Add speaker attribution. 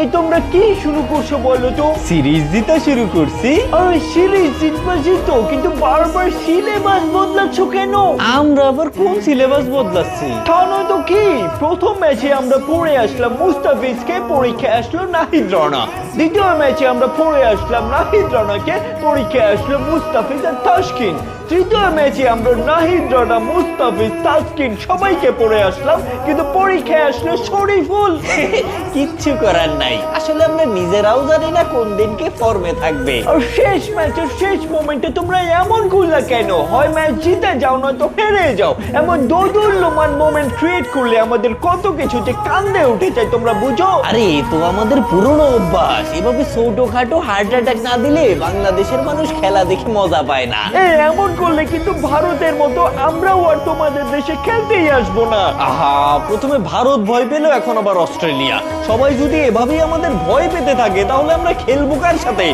Speaker 1: এই তোমরা কি শুরু করছো বলো তো?
Speaker 2: সিরিজ জিতা শুরু করছি।
Speaker 1: আরে সিরিজ জিতবা জিতো, কিন্তু বারবার সিলেবাস বদলাচ্ছ কেন?
Speaker 2: আমরা আবার কোন সিলেবাস বদলাচ্ছি?
Speaker 1: তা নয় তো কি, প্রথম ম্যাচে আমরা পড়ে আসলাম মুস্তাফিজকে, পরীক্ষায় আসলো নাহিদ রানা। দ্বিতীয় ম্যাচে আমরা পড়ে আসলাম নাহিদ রানাকে, পরীক্ষায় আসলো মুস্তাফিজ আর তাসকিন। তৃতীয় ম্যাচে আমরা নাহিদ রানা, মুস্তাফিজ, তাসকিন সবাইকে পড়ে আসলাম, কিন্তু পরীক্ষায় আসলো শরীফুল।
Speaker 2: কিচ্ছু করার নাই, আসলে আমরা নিজেরাও জানি না কোন দিনকে ফর্মে থাকবে।
Speaker 1: আর শেষ ম্যাচের শেষ মোমেন্টে তোমরা এমন করলা কেন? হয় ম্যাচ জিতে যাও, নয়তো হেরে যাও। এমন দোদুল্যমান মোমেন্ট ক্রিয়েট করলে আমাদের কত কিছু যে কান্দে উঠে যায়, তোমরা বুঝো?
Speaker 2: আরে এ তো আমাদের পুরনো অভ্যাস। এভাবে ছোটখাটো হার্ট অ্যাটাক না দিলে বাংলাদেশের মানুষ খেলা দেখে মজা পায় না।
Speaker 1: এমন করলে কিন্তু ভারতের মতো আমরাও আর তোমাদের দেশে খেলতেই আসবো না।
Speaker 2: আহা, প্রথমে ভারত ভয় পেল, এখন আবার অস্ট্রেলিয়া। সবাই যদি এভাবেই আমাদের ভয় পেতে থাকে তাহলে আমরা খেলবো কার সাথে?